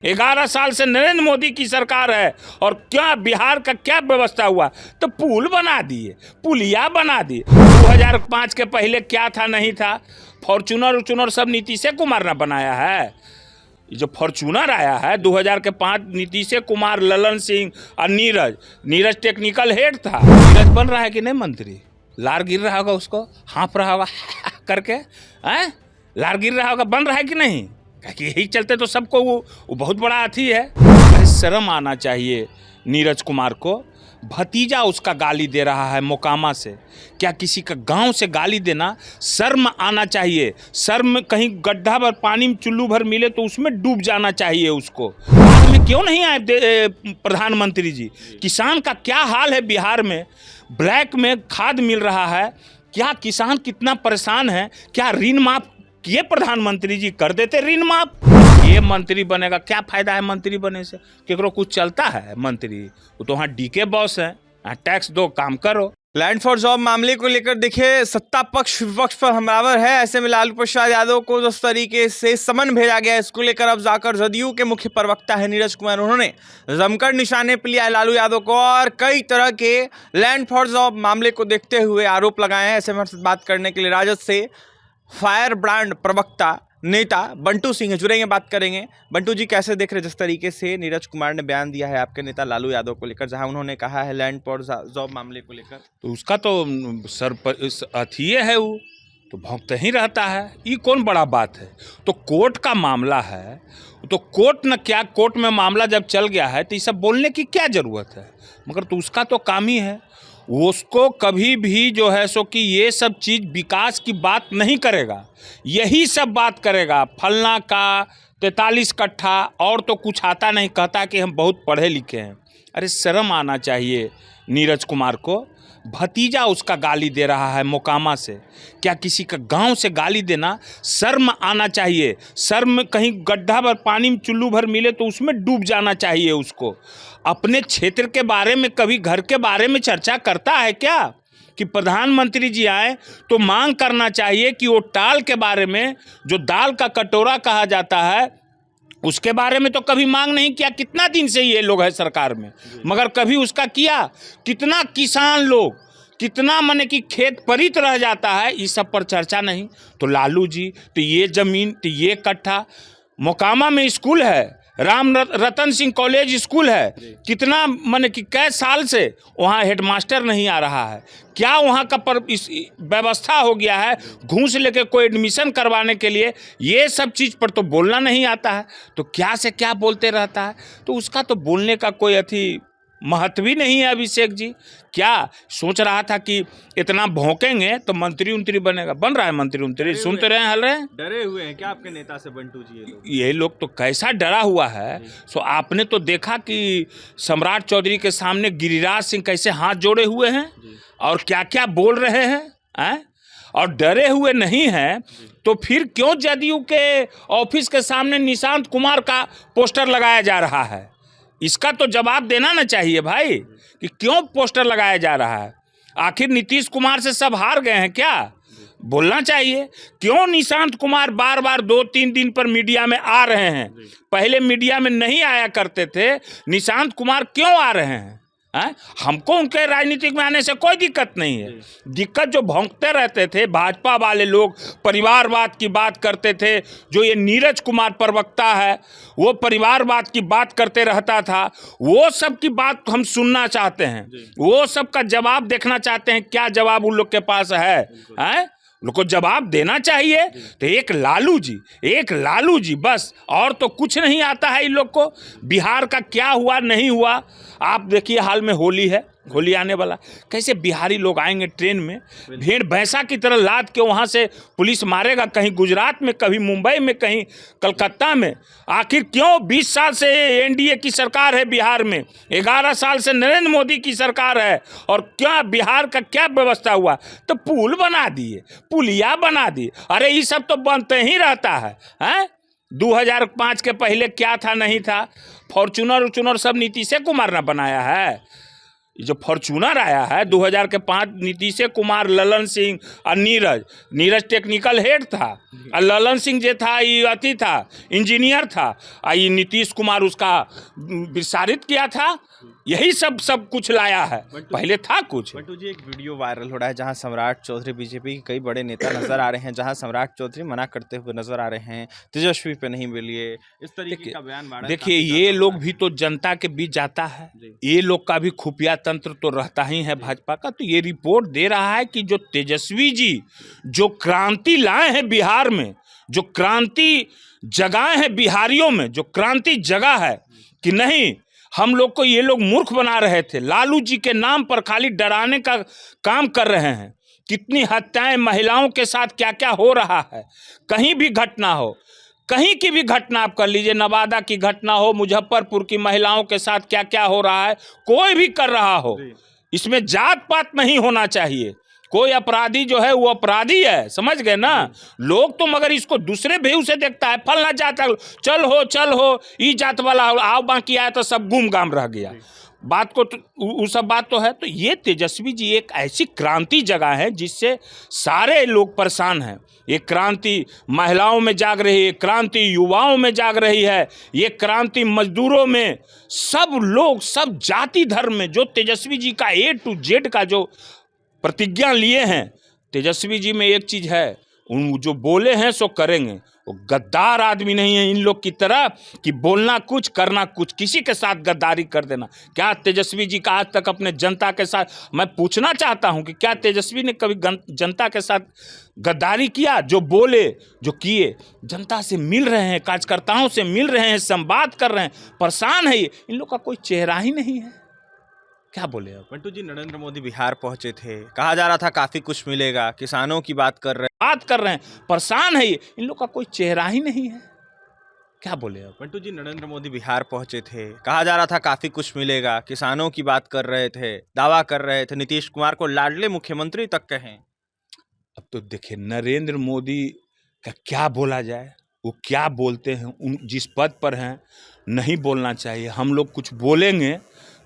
11 साल से नरेंद्र मोदी की सरकार है और क्या बिहार का क्या व्यवस्था हुआ? तो पुल बना दिए, पुलिया बना दिए। 2005 के पहले क्या था नहीं था? फॉर्चूनर सब नीतीश कुमार ने बनाया है। जो फॉर्चूनर आया है 2005, नीतीश कुमार, ललन सिंह और नीरज टेक्निकल हेड था। नीरज बन रहा है कि नहीं मंत्री? लार गिर रहा होगा, उसको हाँफ रहा होगा करके, लार गिर रहा होगा, बन रहा है कि नहीं? कि यही चलते तो सबको वो बहुत बड़ा अथी है। शर्म आना चाहिए नीरज कुमार को। भतीजा उसका गाली दे रहा है मोकामा से। क्या किसी का गांव से गाली देना? शर्म आना चाहिए। शर्म, कहीं गड्ढा भर पानी में चुल्लू भर मिले तो उसमें डूब जाना चाहिए उसको। बाद में क्यों नहीं आए प्रधानमंत्री जी? किसान का क्या हाल है बिहार में? ब्लैक में खाद मिल रहा है, क्या किसान कितना परेशान है? क्या ऋण माफ किए प्रधानमंत्री जी? कर देते ऋण माफ। ये मंत्री बनेगा, क्या फायदा है मंत्री बने से? केकरो कुछ चलता है मंत्री? वो तो वहाँ डीके बॉस है, टैक्स दो, काम करो। लैंड फॉर जॉब मामले को लेकर देखिए, सत्ता पक्ष विपक्ष पर हमलावर है। ऐसे में लालू प्रसाद यादव को जिस तरीके से समन भेजा गया, इसको लेकर अब जाकर जदयू के मुख्य प्रवक्ता है नीरज कुमार, उन्होंने जमकर निशाने पर लिया है लालू यादव को और कई तरह के लैंड फॉर जॉब मामले को देखते हुए आरोप लगाए हैं। ऐसे में बात करने के लिए राजद से फायर ब्रांड प्रवक्ता नेता बंटू सिंह जुड़ेंगे, बात करेंगे। बंटू जी, कैसे देख रहे जिस तरीके से नीरज कुमार ने बयान दिया है आपके नेता लालू यादव को लेकर, जहां उन्होंने कहा है लैंड फॉर जॉब मामले को लेकर? तो उसका तो सर पर अथिये है, वो तो भौंकते ही रहता है। ये कौन बड़ा बात है? तो कोर्ट का मामला है, तो कोर्ट न क्या, कोर्ट में मामला जब चल गया है तो ये सब बोलने की क्या जरूरत है? मगर तो उसका तो काम ही है, उसको कभी भी जो है सो कि ये सब चीज़ विकास की बात नहीं करेगा, यही सब बात करेगा। फलना का 43 कट्ठा और तो कुछ आता नहीं, कहता कि हम बहुत पढ़े लिखे हैं। अरे शर्म आना चाहिए नीरज कुमार को। भतीजा उसका गाली दे रहा है मोकामा से। क्या किसी का गांव से गाली देना? शर्म आना चाहिए। शर्म, कहीं गड्ढा भर पानी में चुल्लू भर मिले तो उसमें डूब जाना चाहिए उसको। अपने क्षेत्र के बारे में, कभी घर के बारे में चर्चा करता है क्या? कि प्रधानमंत्री जी आए तो मांग करना चाहिए कि वो टाल के बारे में, जो दाल का कटोरा कहा जाता है, उसके बारे में तो कभी मांग नहीं किया। कितना दिन से ये लोग है सरकार में, मगर कभी उसका किया? कितना किसान लोग, कितना माने कि खेत परित रह जाता है, इस सब पर चर्चा नहीं। तो लालू जी, तो ये जमीन, तो ये कट्ठा, मोकामा में स्कूल है, राम रतन सिंह कॉलेज स्कूल है, कितना माने कि कई साल से वहाँ हेडमास्टर नहीं आ रहा है। क्या वहाँ का पर इस व्यवस्था हो गया है घूस लेके कोई एडमिशन करवाने के लिए? ये सब चीज़ पर तो बोलना नहीं आता है, तो क्या से क्या बोलते रहता है। तो उसका तो बोलने का कोई अथी महत्व ही नहीं है। अभिषेक जी क्या सोच रहा था कि इतना भौंकेंगे तो मंत्री उंत्री बनेगा? बन रहा है मंत्री उंत्री, सुनते रहे, हल रहे। डरे हुए हैं क्या आपके नेता से बंटू जी? ये लोग तो कैसा डरा हुआ है। सो आपने तो देखा कि सम्राट चौधरी के सामने गिरिराज सिंह कैसे हाथ जोड़े हुए हैं और क्या क्या बोल रहे हैं, और डरे हुए नहीं हैं। तो फिर क्यों जदयू के ऑफिस के सामने निशांत कुमार का पोस्टर लगाया जा रहा है? इसका तो जवाब देना ना चाहिए भाई, कि क्यों पोस्टर लगाया जा रहा है। आखिर नीतीश कुमार से सब हार गए हैं क्या? बोलना चाहिए। क्यों निशांत कुमार बार बार 2-3 दिन पर मीडिया में आ रहे हैं? पहले मीडिया में नहीं आया करते थे, निशांत कुमार क्यों आ रहे हैं? हमको उनके राजनीतिक में आने से कोई दिक्कत नहीं है। दिक्कत जो भौंकते रहते थे भाजपा वाले लोग, परिवारवाद की बात करते थे, जो ये नीरज कुमार प्रवक्ता है वो परिवारवाद की बात करते रहता था, वो सब की बात हम सुनना चाहते हैं, वो सब का जवाब देखना चाहते हैं। क्या जवाब उन लोग के पास है? लोग को जवाब देना चाहिए। तो एक लालू जी बस, और तो कुछ नहीं आता है इन लोग को। बिहार का क्या हुआ नहीं हुआ आप देखिए, हाल में होली है, होली आने वाला, कैसे बिहारी लोग आएंगे ट्रेन में, भेड़ भैंसा की तरह लाद के वहाँ से पुलिस मारेगा, कहीं गुजरात में, कहीं मुंबई में, कहीं कलकत्ता में। आखिर क्यों? 20 साल से एनडीए की सरकार है बिहार में, 11 साल से नरेंद्र मोदी की सरकार है और क्या बिहार का क्या व्यवस्था हुआ? तो पुल बना दिए, पुलिया बना दिए। अरे ये सब तो बनते ही रहता है। 2005 के पहले क्या था नहीं था? फॉर्चूनर सब नीतीश कुमार ने बनाया है। ये जो फॉर्चूनर आया है 2005, नीतीश कुमार, ललन सिंह और नीरज टेक्निकल हेड था, और ललन सिंह जो था ये अति था, इंजीनियर था, और ये नीतीश कुमार उसका विस्तारित किया था। यही सब कुछ लाया है, पहले था कुछ। बट जी एक वीडियो वायरल हो रहा है जहां सम्राट चौधरी, बीजेपी के कई बड़े नेता नजर आ रहे हैं, जहां सम्राट चौधरी मना करते हुए नजर आ रहे हैं, तेजस्वी पे नहीं मिलिए, इस तरीके का बयान। देखिए ये लोग भी तो जनता के बीच जाता है, ये लोग का भी खुफिया तंत्र तो रहता ही है भाजपा का। तो ये रिपोर्ट दे रहा है कि जो तेजस्वी जी जो क्रांति लाए हैं बिहार में, जो क्रांति जगाए हैं बिहारियों में, जो क्रांति जगा है कि नहीं, हम लोग को ये लोग मूर्ख बना रहे थे, लालू जी के नाम पर खाली डराने का काम कर रहे हैं। कितनी हत्याएं महिलाओं के साथ क्या क्या हो रहा है, कहीं भी घटना हो, कहीं की भी घटना आप कर लीजिए, नवादा की घटना हो, मुजफ्फरपुर की महिलाओं के साथ क्या क्या हो रहा है, कोई भी कर रहा हो, इसमें जात पात नहीं होना चाहिए। कोई अपराधी जो है वो अपराधी है, समझ गए ना लोग। तो मगर इसको दूसरे व्यू से देखता है, फलना जात, चल हो ई जात वाला आओ, बाकी आया तो सब गुम गाम रह गया। बात को तो वो सब बात तो है। तो ये तेजस्वी जी एक ऐसी क्रांति जगह है जिससे सारे लोग परेशान हैं। ये क्रांति महिलाओं में जाग रही है, क्रांति युवाओं में जाग रही है, ये क्रांति मजदूरों में, सब लोग, सब जाति धर्म में जो तेजस्वी जी का A to Z का जो प्रतिज्ञा लिए हैं, तेजस्वी जी में एक चीज है, उन जो बोले हैं सो करेंगे। वो गद्दार आदमी नहीं है इन लोग की तरह कि बोलना कुछ करना कुछ, किसी के साथ गद्दारी कर देना। क्या तेजस्वी जी का आज तक अपने जनता के साथ, मैं पूछना चाहता हूं कि क्या तेजस्वी ने कभी जनता के साथ गद्दारी किया? जो बोले, जो किए, जनता से मिल रहे हैं, कार्यकर्ताओं से मिल रहे हैं, संवाद कर रहे हैं, परेशान है ये, इन लोग का कोई चेहरा ही नहीं है। क्या बोले अब? बंटू जी नरेंद्र मोदी बिहार पहुंचे थे, कहा जा रहा था काफी कुछ मिलेगा, किसानों की बात कर रहे हैं, परेशान है ये, इन लोग का कोई चेहरा ही नहीं है। क्या बोले अब? बंटू जी नरेंद्र मोदी बिहार पहुंचे थे, कहा जा रहा था काफी कुछ मिलेगा, किसानों की बात कर रहे थे, दावा कर रहे थे, नीतीश कुमार को लाडले मुख्यमंत्री तक कहें। अब तो देखिए नरेंद्र मोदी का क्या बोला जाए, वो क्या बोलते हैं, उन जिस पद पर हैं नहीं बोलना चाहिए। हम लोग कुछ बोलेंगे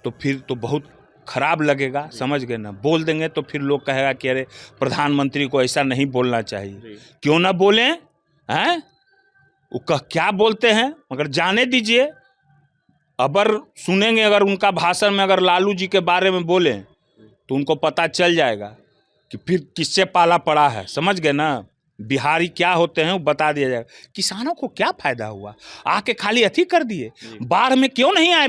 तो फिर तो बहुत खराब लगेगा, समझ गए ना। बोल देंगे तो फिर लोग कहेगा कि अरे प्रधानमंत्री को ऐसा नहीं बोलना चाहिए, क्यों ना बोलें हैं? वो क्या बोलते हैं मगर जाने दीजिए। अगर सुनेंगे, अगर उनका भाषण में अगर लालू जी के बारे में बोलें तो उनको पता चल जाएगा कि फिर किससे पाला पड़ा है, समझ गए ना। बिहारी क्या होते हैं वो बता दिया जाएगा। किसानों को क्या फायदा हुआ, आके खाली अथी कर दिए। बाढ़ में क्यों नहीं आए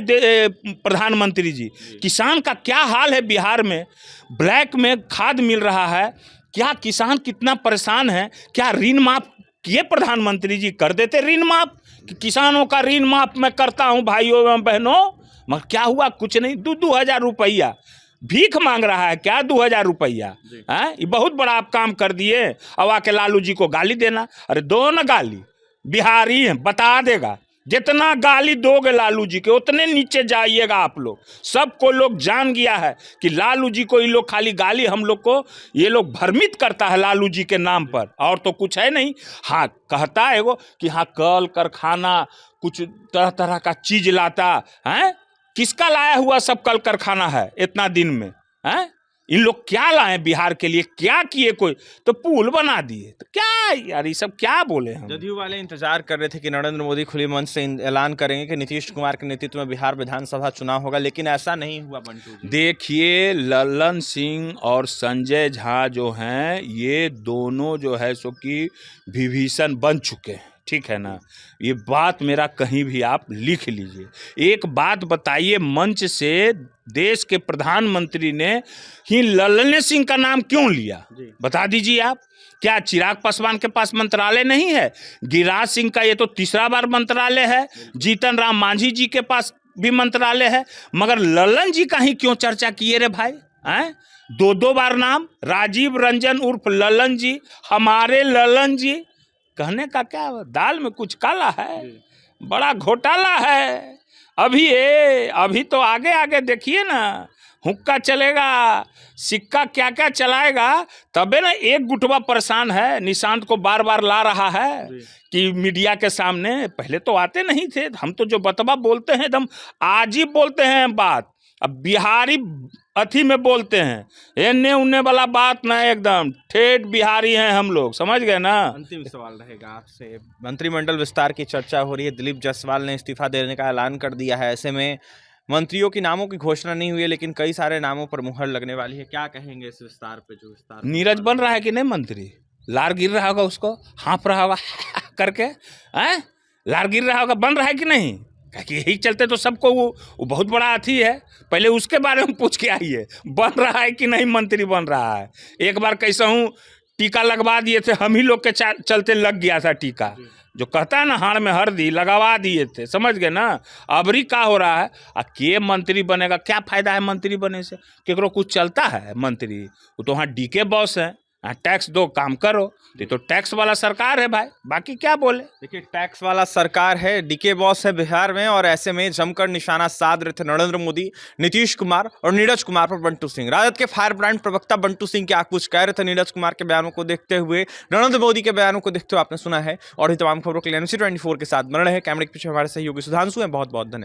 प्रधानमंत्री जी? किसान का क्या हाल है बिहार में, ब्लैक में खाद मिल रहा है, क्या किसान कितना परेशान है। क्या ऋण माफ किए प्रधानमंत्री जी? कर देते ऋण माफ कि किसानों का ऋण माफ मैं करता हूं भाइयों एवं बहनों, मगर क्या हुआ? कुछ नहीं। 2,000 रुपया भीख मांग रहा है क्या? 2,000 रुपया है, ये बहुत बड़ा आप काम कर दिए। अब आके लालू जी को गाली देना, अरे दो ना गाली, बिहारी है बता देगा। जितना गाली दोगे लालू जी के उतने नीचे जाइएगा आप लोग। सबको लोग जान गया है कि लालू जी को ये लोग खाली गाली, हम लोग को ये लोग भ्रमित करता है लालू जी के नाम पर, और तो कुछ है नहीं। हाँ कहता है वो कि हाँ कल कारखाना कुछ तरह तरह का चीज लाता है। किसका लाया हुआ सब कल कारखाना है इतना दिन में? हैं इन लोग क्या लाए बिहार के लिए, क्या किए? कोई तो पुल बना दिए, तो क्या यार ये सब क्या बोले हम? जदयू वाले इंतजार कर रहे थे कि नरेंद्र मोदी खुली मंच से ऐलान करेंगे कि नीतीश कुमार के नेतृत्व में बिहार विधानसभा चुनाव होगा, लेकिन ऐसा नहीं हुआ बंटू जी। देखिए ललन सिंह और संजय झा जो हैं, ये दोनों जो है सो कि विभीषण बन चुके हैं, ठीक है ना। ये बात मेरा कहीं भी आप लिख लीजिए। एक बात बताइए, मंच से देश के प्रधानमंत्री ने ही ललन सिंह का नाम क्यों लिया? बता दीजिए आप। क्या चिराग पासवान के पास मंत्रालय नहीं है? गिरिराज सिंह का ये तो तीसरा बार मंत्रालय है, जीतन राम मांझी जी के पास भी मंत्रालय है, मगर ललन जी का ही क्यों चर्चा किए रे भाई? हैं 2 बार नाम, राजीव रंजन उर्फ ललन जी, हमारे ललन जी। कहने का क्या, दाल में कुछ काला है, बड़ा घोटाला है। अभी तो आगे आगे देखिए ना, हुक्का चलेगा, सिक्का क्या क्या चलाएगा, तबे ना। एक गुटवा परेशान है, निशांत को बार बार ला रहा है कि मीडिया के सामने। पहले तो आते नहीं थे, हम तो जो बतबा बोलते हैं एकदम आज ही बोलते हैं बात। अब बिहारी अथी में बोलते हैं, एने उने वाला बात ना, एकदम ठेठ बिहारी हैं हम लोग, समझ गए ना। अंतिम सवाल रहेगा आपसे, मंत्रिमंडल विस्तार की चर्चा हो रही है, दिलीप जायसवाल ने इस्तीफा देने का ऐलान कर दिया है, ऐसे में मंत्रियों की नामों की घोषणा नहीं हुई है लेकिन कई सारे नामों पर मुहर लगने वाली है, क्या कहेंगे इस विस्तार पे? जो विस्तार नीरज बन रहा है कि नहीं मंत्री? लार गिर रहा होगा, उसको हाँफ रहा होगा करके, हैं? लार गिर रहा होगा, बन रहा है कि नहीं? कि यही चलते तो सबको वो बहुत बड़ा अथी है, पहले उसके बारे में पूछ के आइए, बन रहा है कि नहीं मंत्री बन रहा है। एक बार कैसा हूँ टीका लगवा दिए थे, हम ही लोग के चलते लग गया था टीका, जो कहता है ना हाड़ में हल्दी लगवा दिए थे, समझ गए ना। अबरी का हो रहा है, के मंत्री बनेगा, क्या फायदा है मंत्री बने से? केकरो कुछ चलता है मंत्री? वो तो वहाँ डीके बॉस है, टैक्स दो काम करो, तो टैक्स वाला सरकार है भाई, बाकी क्या बोले। देखिए टैक्स वाला सरकार है, डीके बॉस है बिहार में, और ऐसे में जमकर निशाना साध रहे थे नरेंद्र मोदी, नीतीश कुमार और नीरज कुमार पर बंटू सिंह। राजद के फायर ब्रांड प्रवक्ता बंटू सिंह क्या कुछ कह रहे थे नीरज कुमार के बयानों को देखते हुए, नरेंद्र मोदी के बयानों को देखते हुए आपने सुना है। और ये तमाम खबरों के लिए NC24 के साथ बने रहे। कैमरे के पीछे हमारे सहयोगी सुधांशु हैं, बहुत बहुत धन्यवाद।